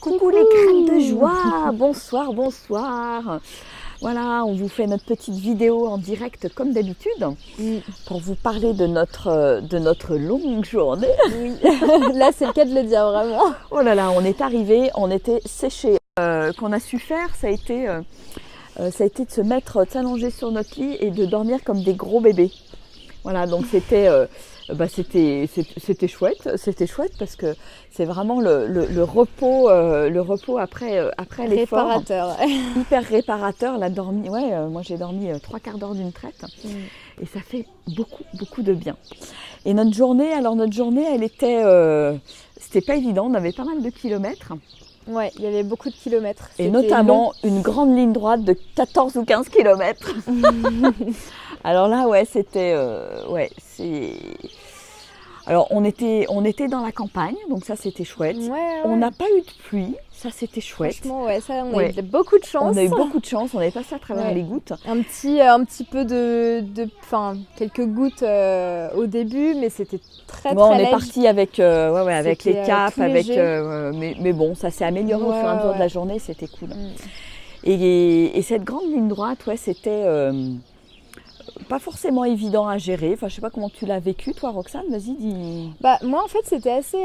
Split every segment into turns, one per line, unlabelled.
Coucou les crêpes de joie, bonsoir, bonsoir. Voilà, on vous fait notre petite vidéo en direct comme d'habitude pour vous parler de notre longue journée.
Oui, là c'est le cas de le dire vraiment.
Oh là là, on est arrivé, on était séchés. Qu'on a su faire, ça a été de se mettre, de s'allonger sur notre lit et de dormir comme des gros bébés. Voilà, donc c'était chouette parce que c'est vraiment le repos après l'effort.
Réparateur.
Hyper réparateur. Moi j'ai dormi 3/4 d'heure d'une traite et ça fait beaucoup de bien. Et notre journée, elle était, c'était pas évident, on avait pas mal de kilomètres.
Ouais, il y avait beaucoup de kilomètres.
Et notamment une grande ligne droite de 14 ou 15 kilomètres. Alors là, Alors on était dans la campagne, donc ça c'était chouette.
Ouais.
On n'a pas eu de pluie, ça c'était chouette.
Franchement, on a eu beaucoup de chance.
On a eu beaucoup de chance, on est passé à travers les gouttes.
Un petit peu quelques gouttes au début, mais c'était très
on
léger.
est parti avec les capes, mais bon, ça s'est amélioré au fur et à mesure de la journée, c'était cool. Et cette grande ligne droite, c'était pas forcément évident à gérer. Enfin, je sais pas comment tu l'as vécu, toi, Roxane. Vas-y, dis.
Moi, en fait, c'était assez.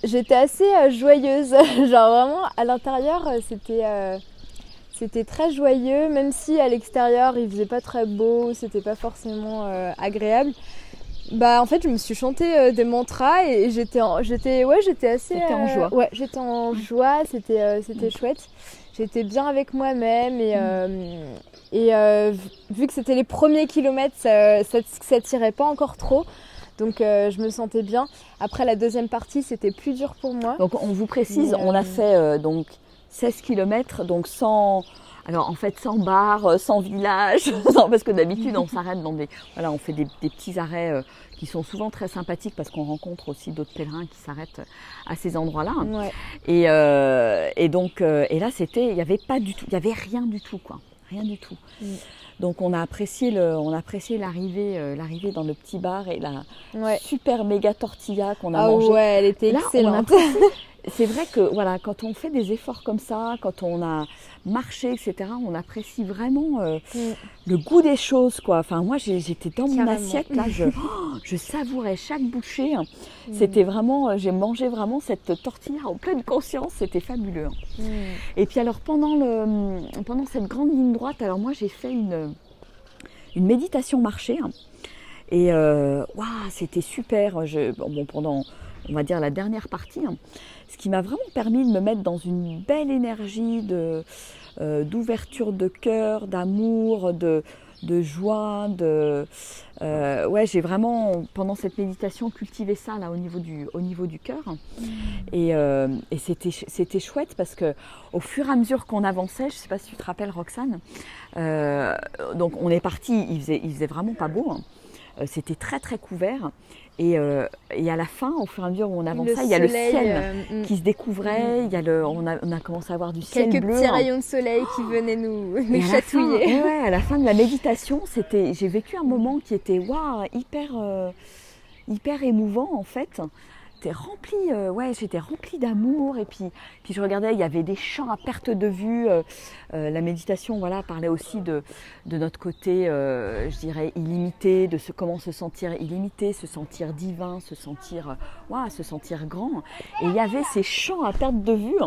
J'étais assez joyeuse. Genre vraiment, à l'intérieur, c'était très joyeux, même si à l'extérieur, il faisait pas très beau, c'était pas forcément agréable. En fait, je me suis chanté des mantras et j'étais assez.
T'étais en joie.
Ouais, j'étais en joie. C'était chouette. J'étais bien avec moi-même et vu que c'était les premiers kilomètres, ça tirait pas encore trop. Donc je me sentais bien. Après la deuxième partie, c'était plus dur pour moi.
Donc on vous précise, on a fait donc 16 km, donc sans bar, sans village, parce que d'habitude on s'arrête dans on fait des petits arrêts qui sont souvent très sympathiques parce qu'on rencontre aussi d'autres pèlerins qui s'arrêtent à ces endroits-là.
Ouais.
Et là il y avait pas du tout, il y avait rien du tout quoi, rien du tout. Donc on a apprécié l'arrivée dans le petit bar et la super méga tortilla qu'on a mangée.
Ouais, elle était excellente.
C'est vrai que quand on fait des efforts comme ça, quand on a marché, etc., on apprécie vraiment le goût des choses, quoi. Enfin, moi, j'étais dans mon assiette, là, je savourais chaque bouchée. C'était vraiment, j'ai mangé vraiment cette tortilla en pleine conscience, c'était fabuleux. Et puis alors, pendant cette grande ligne droite, alors moi, j'ai fait une méditation marché. Et c'était super. Pendant, on va dire, la dernière partie, ce qui m'a vraiment permis de me mettre dans une belle énergie d'ouverture de cœur, d'amour, de joie. J'ai vraiment, pendant cette méditation, cultivé ça là, au niveau du cœur. Et c'était chouette parce que au fur et à mesure qu'on avançait, je ne sais pas si tu te rappelles, Roxane, donc on est parti, il faisait vraiment pas beau. C'était très très couvert et à la fin, au fur et à mesure où on avançait, il y a le ciel qui se découvrait, on a commencé à avoir du ciel bleu.
Quelques petits rayons de soleil qui venaient nous chatouiller.
À la fin de la méditation, j'ai vécu un moment qui était hyper émouvant en fait. J'étais remplie d'amour et puis je regardais, il y avait des champs à perte de vue. La méditation, parlait aussi de notre côté, je dirais, illimité, de comment se sentir illimité, se sentir divin, se sentir grand. Et il y avait ces champs à perte de vue,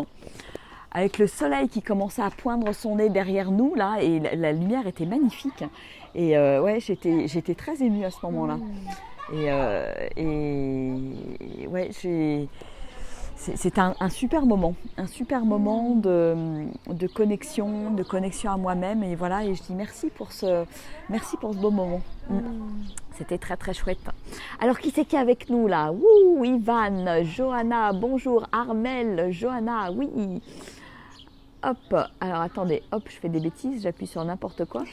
avec le soleil qui commençait à poindre son nez derrière nous, là, et la lumière était magnifique. Et j'étais très émue à ce moment-là. C'est un super moment de connexion à moi-même et je dis merci pour ce beau moment. C'était très très chouette. Alors qui c'est qui est avec nous là? Ivan, Johanna, bonjour, Armel, Johanna, oui. Hop, alors attendez, je fais des bêtises, j'appuie sur n'importe quoi.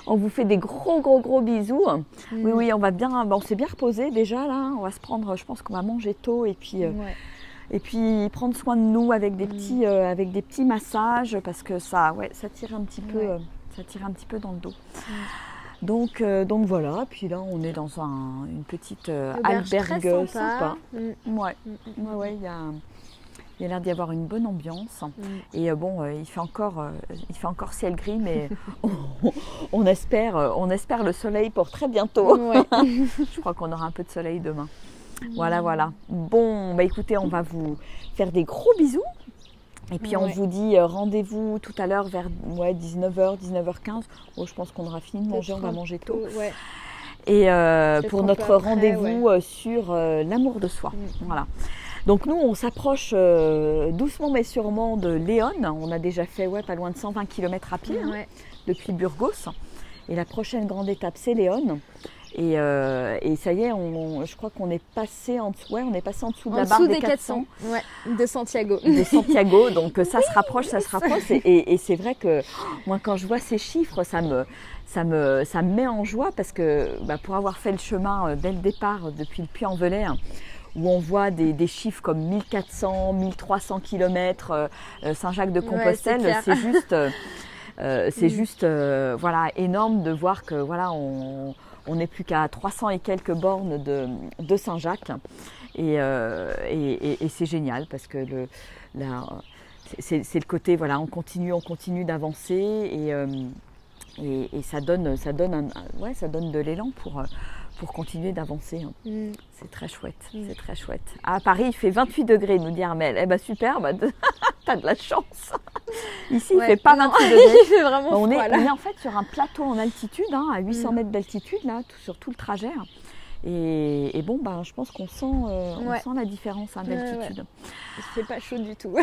On vous fait des gros bisous. Oui, on va bien, on s'est bien reposé déjà là. On va se prendre, je pense qu'on va manger tôt et puis prendre soin de nous avec des petits massages parce que ça tire un petit peu dans le dos. Donc voilà, puis là on est dans une petite
Auberge
albergue
très sympa.
Ouais, il y a l'air d'y avoir une bonne ambiance. Et bon, il fait encore ciel gris, mais on espère le soleil pour très bientôt.
Ouais.
Je crois qu'on aura un peu de soleil demain. Voilà. Bon, bah écoutez, on va vous faire des gros bisous. Et puis on vous dit rendez-vous tout à l'heure vers 19h, 19h15. Oh, je pense qu'on aura fini de manger, on va manger tôt.
Ouais.
Et pour notre rendez-vous sur l'amour de soi. Voilà. Donc nous, on s'approche doucement mais sûrement de Léon. On a déjà fait pas loin de 120 km à pied depuis Burgos. Et la prochaine grande étape, c'est Léon. Et ça y est, je crois qu'on est passé en dessous, on est passé en dessous de la barre des 400.
De Santiago.
De Santiago, donc ça se rapproche. Et c'est vrai que moi, quand je vois ces chiffres, ça me met en joie parce que pour avoir fait le chemin dès le départ depuis le Puy-en-Velay, où on voit des chiffres comme 1400, 1300 km, Saint-Jacques-de-Compostelle, c'est juste énorme de voir que on n'est plus qu'à 300 et quelques bornes de Saint-Jacques et c'est génial parce que c'est le côté on continue d'avancer et ça donne de l'élan pour continuer d'avancer. C'est très chouette. À Paris, il fait 28 degrés, nous dit Armelle. Eh ben super, t'as de la chance. Ici, il fait pas 28 degrés.
Il fait vraiment froid,
on est en fait sur un plateau en altitude, à 800 mètres d'altitude, là, sur tout le trajet. Et bon, je pense qu'on sent la différence d'altitude.
Il fait pas chaud du tout.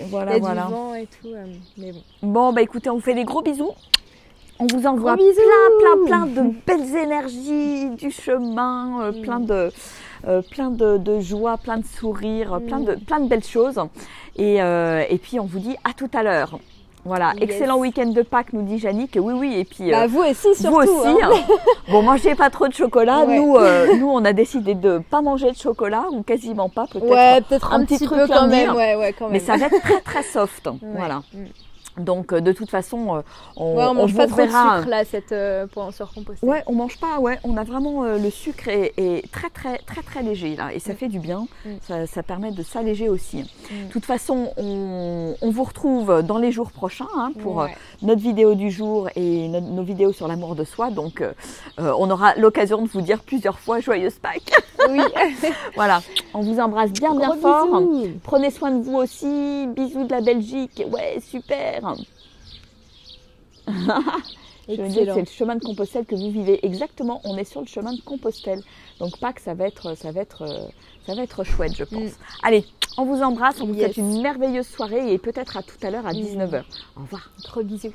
Voilà.
Il y a du vent et tout, mais bon.
Bon, écoutez, on vous fait des gros bisous. On vous envoie plein de belles énergies du chemin, plein de joie, plein de sourires, plein de belles choses. Et puis on vous dit à tout à l'heure. Voilà, excellent week-end de Pâques, nous dit Jannick. Oui, et puis
vous aussi surtout.
Vous aussi. Bon, mangez pas trop de chocolat. Nous, on a décidé de pas manger de chocolat ou quasiment pas,
peut-être un petit
truc
peu quand même.
Mais ça va être très très soft. Voilà. Donc de toute façon,
on mange pas trop de sucre là, sur composter.
On mange pas, on a vraiment le sucre est très très très très léger là et ça fait du bien. Ça permet de s'alléger aussi. De toute façon, on vous retrouve dans les jours prochains pour notre vidéo du jour et nos vidéos sur l'amour de soi. Donc on aura l'occasion de vous dire plusieurs fois joyeuse Pâques. Oui. Voilà, on vous embrasse bien fort. Bisous. Prenez soin de vous aussi. Bisous de la Belgique. Ouais, super. Je veux dire que c'est le chemin de Compostelle que vous vivez. Exactement, on est sur le chemin de Compostelle. Donc Pâques, ça va être chouette, je pense. Allez, on vous embrasse, on vous souhaite une merveilleuse soirée et peut-être à tout à l'heure à 19h. Au revoir.
Gros bisous.